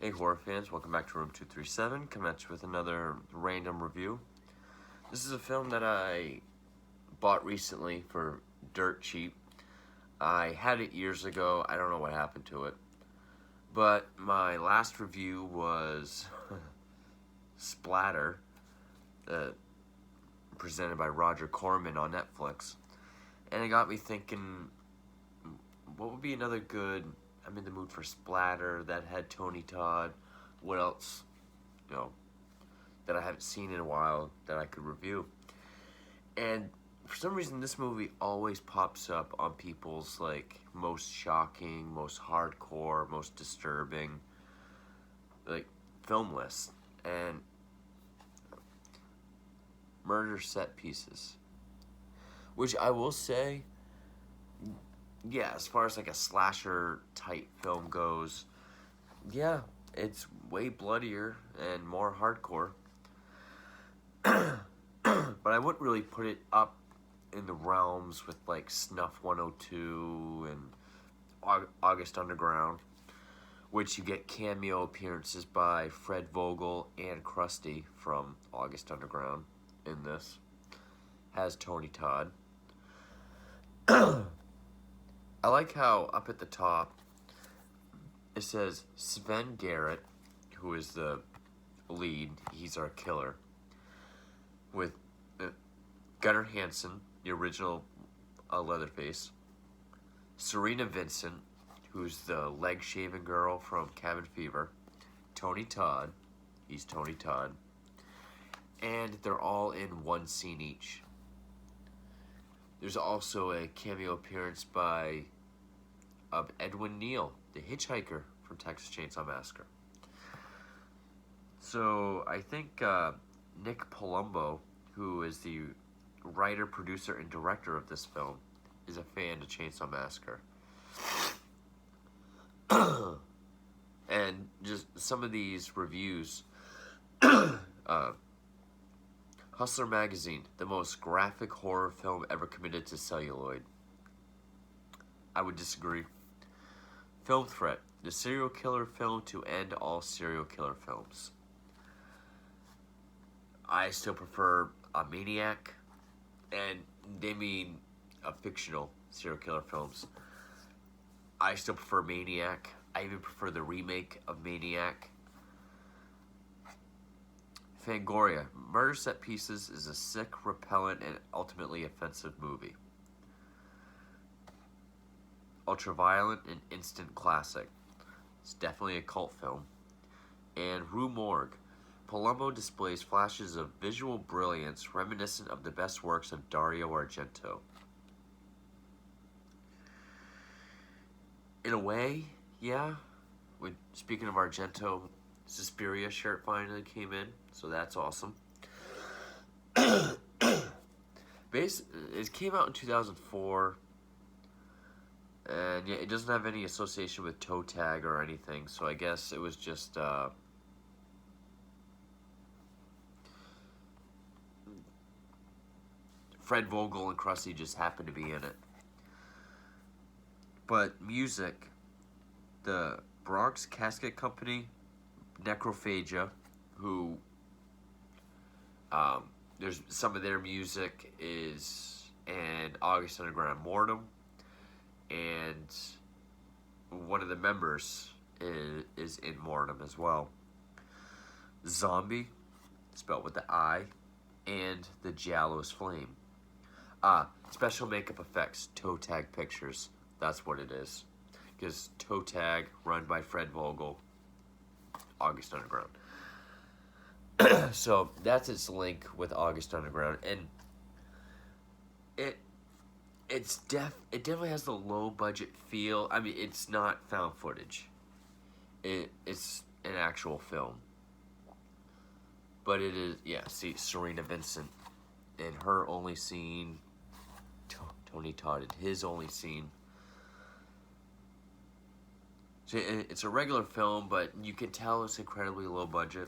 Hey horror fans, welcome back to Room 237, coming at you with another random review. This is a film that I bought recently for dirt cheap. I had it years ago, I don't know what happened to it. But my last review was Splatter, uh, presented by Roger Corman on Netflix. And it got me thinking, what would be another good, I'm in the mood for splatter that had Tony Todd. What else, that I haven't seen in a while that I could review. And for some reason, this movie always pops up on people's most shocking, most hardcore, most disturbing film lists. And murder set pieces, which I will say, yeah, as far as a slasher type film goes, yeah, it's way bloodier and more hardcore. But I wouldn't really put it up in the realms with Snuff 102 and August Underground, which you get cameo appearances by Fred Vogel and Krusty from August Underground in this. Has Tony Todd. I like how up at the top it says Sven Garrett, who is the lead, he's our killer, with Gunnar Hansen, the original Leatherface, Serena Vincent, who's the leg shaving girl from Cabin Fever, Tony Todd, he's Tony Todd, and they're all in one scene each. There's also a cameo appearance by Edwin Neal, the hitchhiker from Texas Chainsaw Massacre. So I think Nick Palumbo, who is the writer, producer, and director of this film, is a fan of Chainsaw Massacre. And just some of these reviews. Hustler Magazine, the most graphic horror film ever committed to celluloid. I would disagree. Film Threat, the serial killer film to end all serial killer films. I still prefer a Maniac, and they mean fictional serial killer films. I still prefer Maniac. I even prefer the remake of Maniac. Fangoria, Murder Set Pieces is a sick, repellent, and ultimately offensive movie. Ultraviolent and instant classic. It's definitely a cult film. And Rue Morgue. Palumbo displays flashes of visual brilliance reminiscent of the best works of Dario Argento. In a way, yeah. Speaking of Argento, Suspiria shirt finally came in, so that's awesome. It came out in 2004, and yeah, it doesn't have any association with toe tag or anything, so I guess it was just Fred Vogel and Krusty just happened to be in it. But music, the Bronx Casket Company, Necrophagia, who there's some of their music is, and August Underground Mortem, and one of the members is in Mortem as well. Zombie, spelled with the I, and the Jallows Flame. Special makeup effects, Toe Tag Pictures. That's what it is. Because Toe Tag, run by Fred Vogel, August Underground. So that's its link with August Underground, and it definitely has the low budget feel. I mean, it's not found footage. It's an actual film. But it is, yeah, see, Serena Vincent in her only scene, Tony Todd in his only scene. So it's a regular film, but you can tell it's incredibly low budget.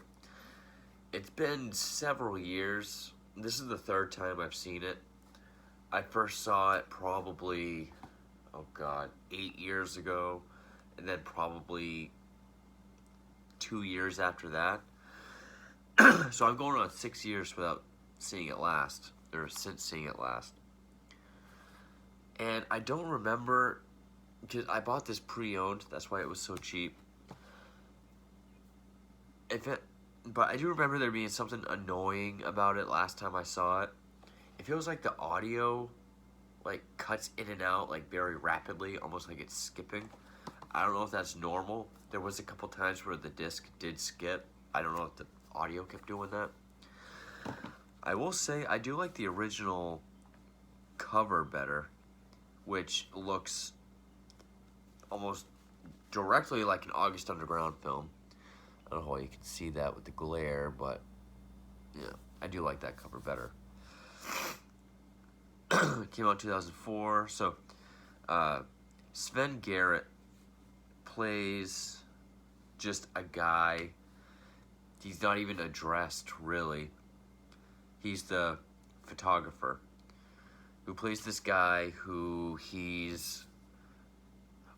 It's been several years. This is the third time I've seen it. I first saw it probably, 8 years ago. And then probably 2 years after that. So I'm going on 6 years without seeing it last, or since seeing it last. And I don't remember, because I bought this pre-owned, that's why it was so cheap. But I do remember there being something annoying about it last time I saw it. It feels like the audio, like, cuts in and out, like, very rapidly, almost like it's skipping. I don't know if that's normal. There was a couple times where the disc did skip. I don't know if the audio kept doing that. I will say I do like the original cover better, which looks almost directly like an August Underground film. I don't know how you can see that with the glare, but yeah, I do like that cover better. It came out in 2004. So Sven Garrett plays just a guy. He's not even addressed, really. He's the photographer who plays this guy who he's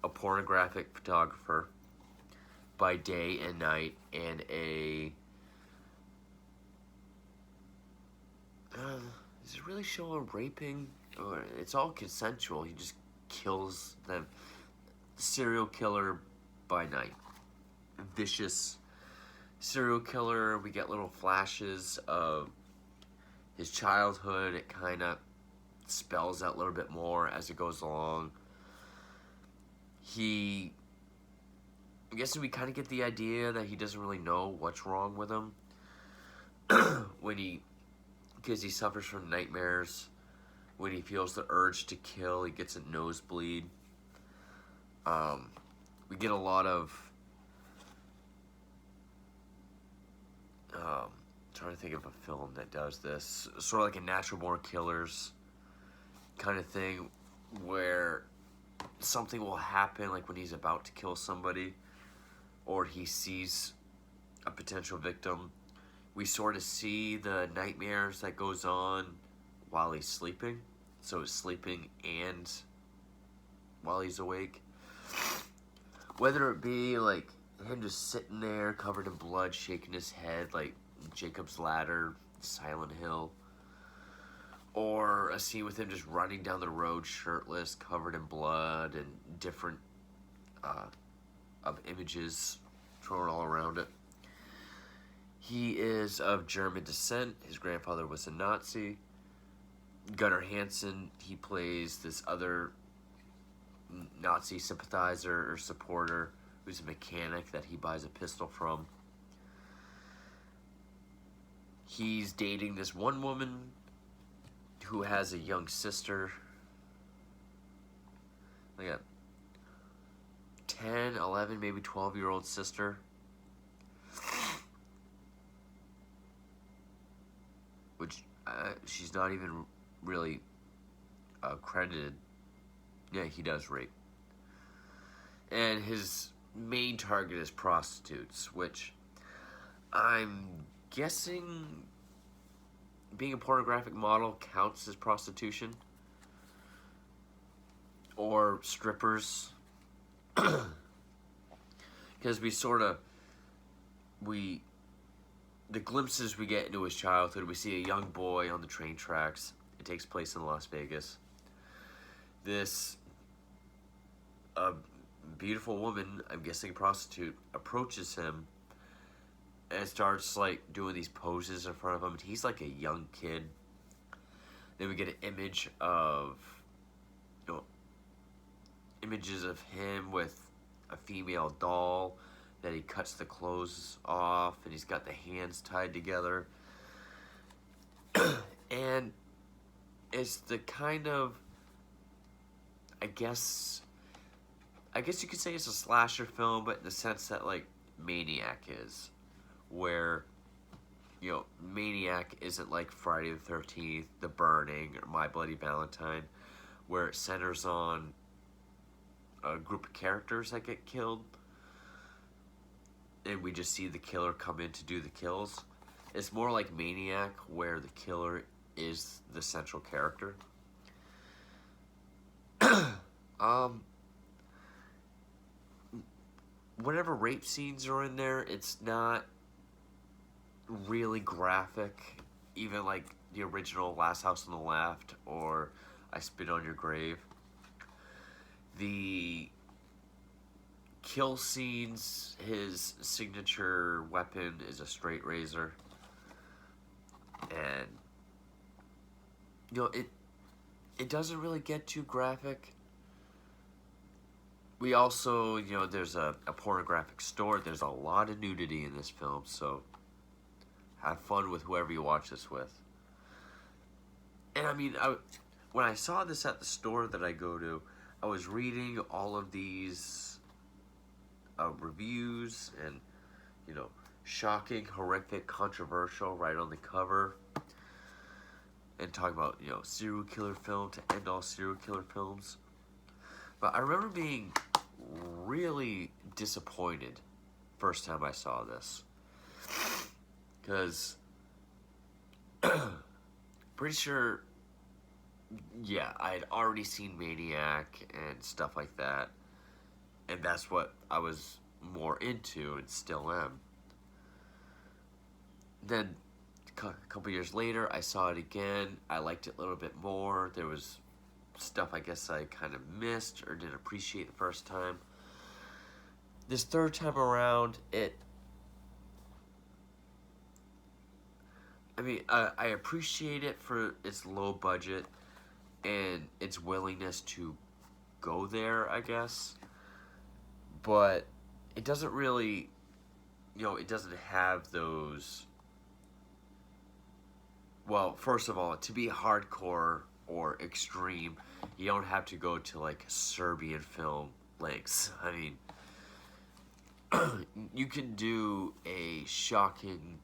a pornographic photographer by day and night, and does it really show a raping? Or it's all consensual. He just kills them. Serial killer by night. Vicious serial killer. We get little flashes of his childhood. It kind of spells out a little bit more as it goes along. I guess we kind of get the idea that he doesn't really know what's wrong with him because he suffers from nightmares. When he feels the urge to kill, he gets a nosebleed. We get a lot of trying to think of a film that does this, sort of like a Natural Born Killers kind of thing, where something will happen, like when he's about to kill somebody, or he sees a potential victim. We sort of see the nightmares that goes on while he's sleeping. So he's sleeping and while he's awake. Whether it be like him just sitting there covered in blood, shaking his head like Jacob's Ladder, Silent Hill, or a scene with him just running down the road shirtless, covered in blood, and different of images thrown all around it. He is of German descent. His grandfather was a Nazi. Gunnar Hansen, he plays this other Nazi sympathizer or supporter who's a mechanic that he buys a pistol from. He's dating this one woman who has a young sister, like a 10, 11, maybe 12-year-old sister. Which she's not even really credited. Yeah, he does rape. And his main target is prostitutes, which I'm guessing being a pornographic model counts as prostitution. Or strippers. Because the glimpses we get into his childhood, we see a young boy on the train tracks. It takes place in Las Vegas. This beautiful woman, I'm guessing a prostitute, approaches him and starts like doing these poses in front of him. He's like a young kid. Then we get an image of, images of him with a female doll that he cuts the clothes off, and he's got the hands tied together. And it's the kind of, I guess you could say it's a slasher film, but in the sense that like Maniac is, where Maniac isn't like Friday the 13th, The Burning, or My Bloody Valentine, where it centers on a group of characters that get killed, and we just see the killer come in to do the kills. It's more like Maniac, where the killer is the central character. whatever rape scenes are in there, it's not really graphic. Even like the original Last House on the Left or I Spit on Your Grave. The kill scenes, his signature weapon is a straight razor. And it doesn't really get too graphic. We also, there's a pornographic store. There's a lot of nudity in this film, so have fun with whoever you watch this with. And I mean, when I saw this at the store that I go to, I was reading all of these reviews and, shocking, horrific, controversial right on the cover. And talking about, serial killer film to end all serial killer films. But I remember being really disappointed first time I saw this. Because, pretty sure, yeah, I had already seen Maniac and stuff like that. And that's what I was more into and still am. Then, a couple years later, I saw it again. I liked it a little bit more. There was stuff I guess I kind of missed or didn't appreciate the first time. This third time around, I appreciate it for its low budget and its willingness to go there, I guess. But it doesn't really, it doesn't have those. Well, first of all, to be hardcore or extreme, you don't have to go to like Serbian film lengths. I mean, you can do a shocking,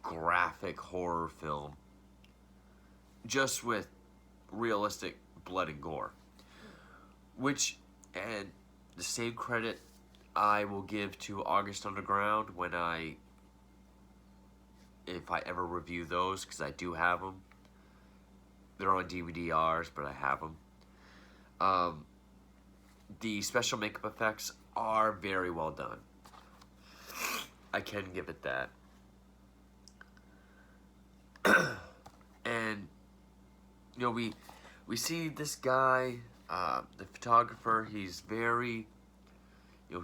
graphic horror film just with realistic blood and gore. Which, and the same credit I will give to August Underground if I ever review those, because I do have them. They're on DVD-Rs, but I have them. The special makeup effects are very well done. I can give it that. And, we see this guy, the photographer, he's very,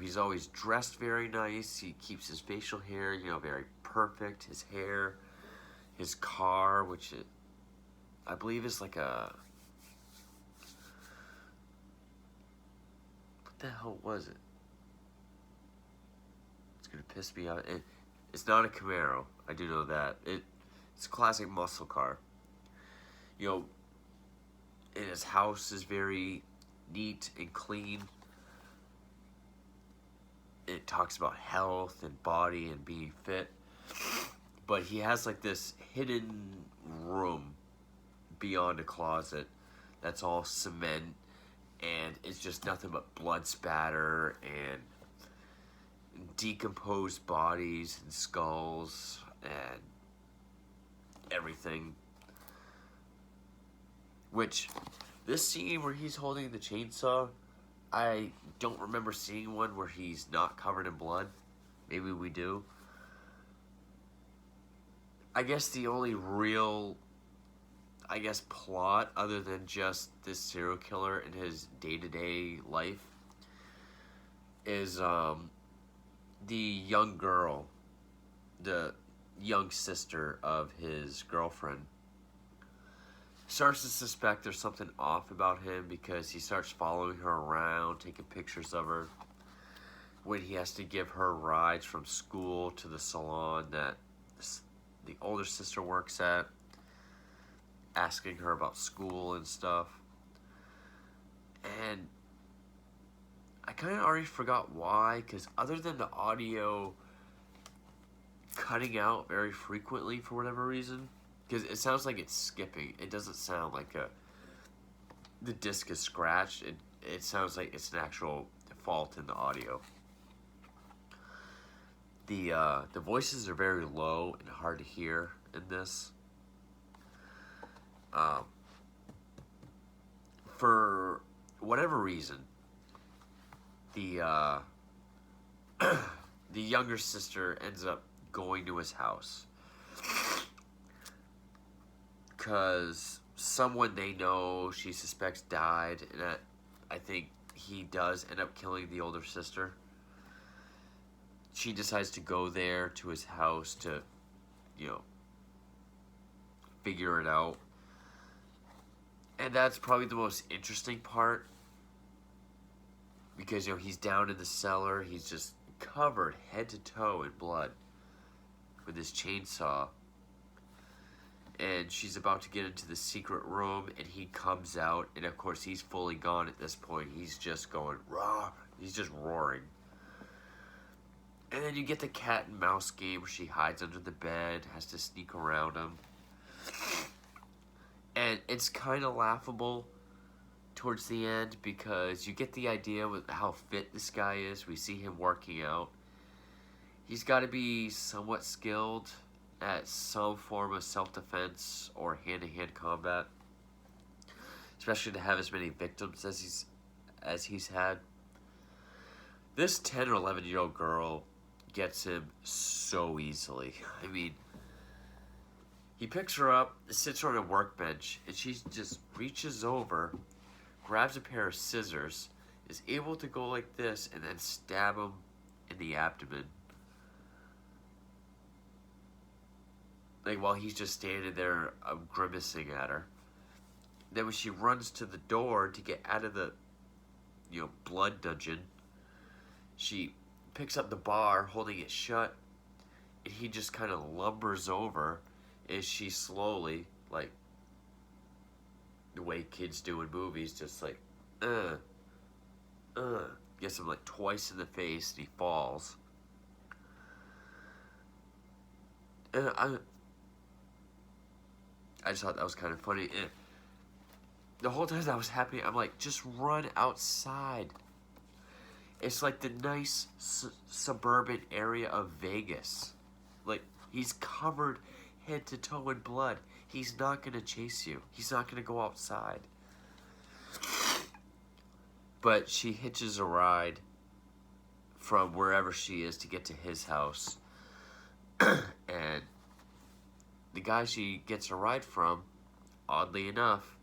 he's always dressed very nice. He keeps his facial hair, very perfect. His hair, his car, which I believe is like a... What the hell was it? It's gonna piss me off. It's not a Camaro. I do know that. It's a classic muscle car. And his house is very neat and clean. It talks about health and body and being fit. But he has like this hidden room beyond a closet that's all cement, and it's just nothing but blood spatter and decomposed bodies and skulls and everything. Which, this scene where he's holding the chainsaw, I don't remember seeing one where he's not covered in blood. Maybe we do. I guess the only real, plot other than just this serial killer in his day-to-day life is the young girl, the young sister of his girlfriend, starts to suspect there's something off about him because he starts following her around, taking pictures of her when he has to give her rides from school to the salon that the older sister works at, asking her about school and stuff. And I kind of already forgot why, because other than the audio cutting out very frequently for whatever reason, because it sounds like it's skipping. It doesn't sound like the disc is scratched. It sounds like it's an actual fault in the audio. The voices are very low and hard to hear in this. For whatever reason, the the younger sister ends up going to his house because someone they know she suspects died, and I think he does end up killing the older sister. She decides to go there to his house to, you know, figure it out. And that's probably the most interesting part because, you know, he's down in the cellar, he's just covered head to toe in blood with his chainsaw. And she's about to get into the secret room, and he comes out, and of course he's fully gone at this point. He's just going raw. He's just roaring. And then you get the cat and mouse game where she hides under the bed, has to sneak around him. And it's kind of laughable towards the end because you get the idea with how fit this guy is. We see him working out. He's got to be somewhat skilled at some form of self-defense or hand-to-hand combat, especially to have as many victims as he's had. This 10 or 11-year-old girl gets him so easily. I mean, he picks her up, sits her on a workbench, and she just reaches over, grabs a pair of scissors, is able to go like this, and then stab him in the abdomen. Like, while he's just standing there grimacing at her. Then when she runs to the door to get out of the, you know, blood dungeon, she picks up the bar, holding it shut, and he just kind of lumbers over as she slowly, like the way kids do in movies, just like, gets him like twice in the face, and he falls. And I just thought that was kind of funny. And the whole time I was happy, I'm like, just run outside. It's like the nice suburban area of Vegas. Like, he's covered head to toe in blood. He's not going to chase you. He's not going to go outside. But she hitches a ride from wherever she is to get to his house. And the guy she gets a ride from, oddly enough,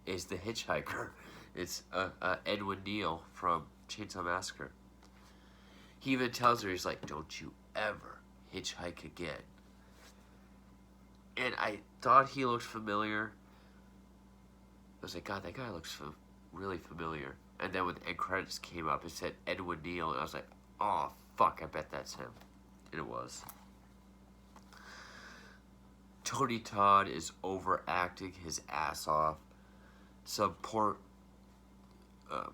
is the hitchhiker. It's Edwin Neal from Chainsaw Massacre. He even tells her, he's like, don't you ever hitchhike again. And I thought he looked familiar. I was like, God, that guy looks really familiar. And then when the end credits came up, it said Edwin Neal, and I was like, oh, fuck, I bet that's him. And it was. Tony Todd is overacting his ass off. Some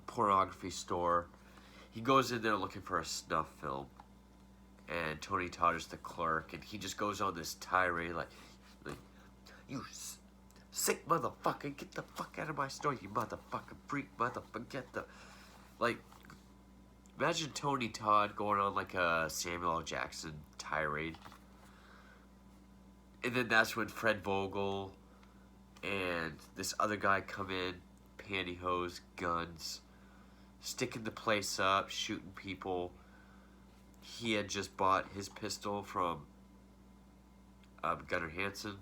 pornography store. He goes in there looking for a snuff film. And Tony Todd is the clerk. And he just goes on this tirade like you sick motherfucker, get the fuck out of my store, you motherfucking freak, motherfucker, get the... Like, imagine Tony Todd going on like a Samuel L. Jackson tirade. And then that's when Fred Vogel and this other guy come in, pantyhose, guns, sticking the place up, shooting people. He had just bought his pistol from Gunnar Hansen.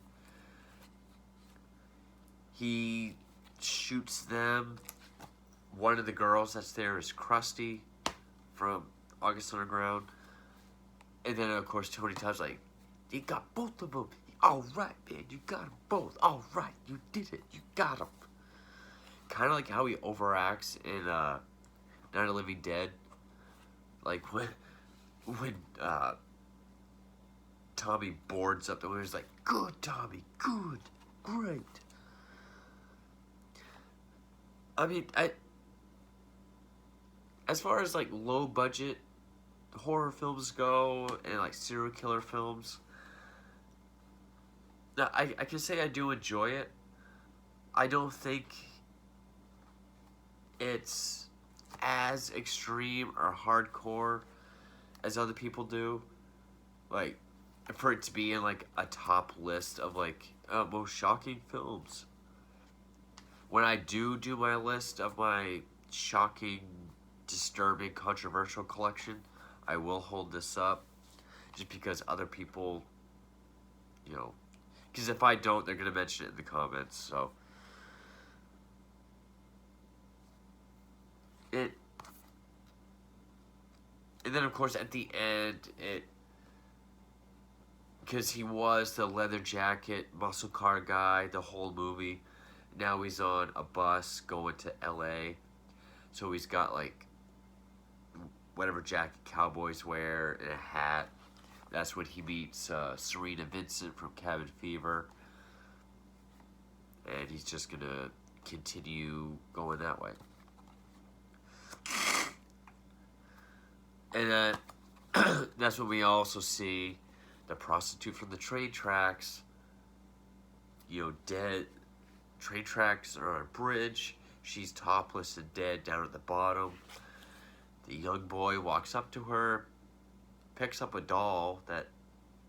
He shoots them. One of the girls that's there is Krusty from August Underground. And then, of course, Tony Todd's like, you got both of them. All right, man, you got them both. All right, you did it. You got them. Kind of like how he overacts in Night of the Living Dead. Like when Tommy boards up the window, he's like, good, Tommy, good, great. I mean, as far as like low budget horror films go and like serial killer films, now I can say I do enjoy it. I don't think it's as extreme or hardcore as other people do. Like, for it to be in like a top list of like most shocking films. When I do my list of my shocking, disturbing, controversial collection, I will hold this up just because other people, you know, because if I don't, they're going to mention it in the comments. So it, and then of course at the end, because he was the leather jacket muscle car guy the whole movie. Now he's on a bus going to LA. So he's got like whatever jacket cowboys wear and a hat. That's when he meets Serena Vincent from Cabin Fever. And he's just going to continue going that way. And then that's when we also see the prostitute from the train tracks, dead. Train tracks are on a bridge. She's topless and dead down at the bottom. The young boy walks up to her, picks up a doll that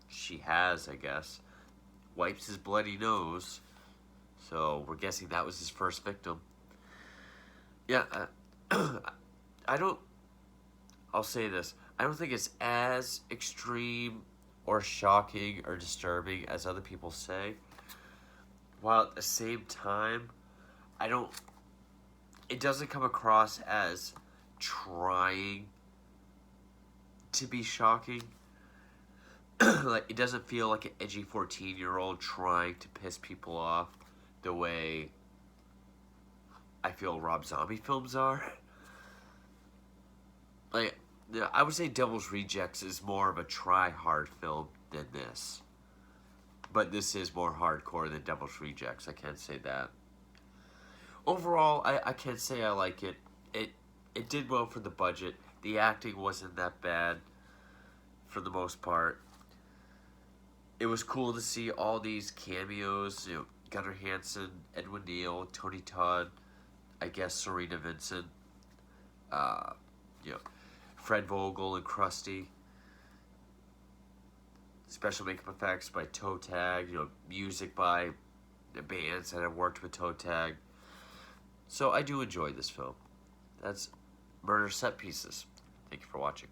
she has, I guess, wipes his bloody nose. So we're guessing that was his first victim. Yeah, I'll say this. I don't think it's as extreme or shocking or disturbing as other people say. While at the same time, it doesn't come across as trying to be shocking. Like, it doesn't feel like an edgy 14-year-old trying to piss people off the way I feel Rob Zombie films are. Like, I would say Devil's Rejects is more of a try-hard film than this. But this is more hardcore than Devil's Rejects, I can't say that. Overall, I can't say I like it. It did well for the budget. The acting wasn't that bad for the most part. It was cool to see all these cameos, Gunnar Hansen, Edwin Neal, Tony Todd, I guess Serena Vincent, Fred Vogel and Krusty. Special makeup effects by Toe Tag, music by the bands that have worked with Toe Tag. So I do enjoy this film. That's Murder Set Pieces. Thank you for watching.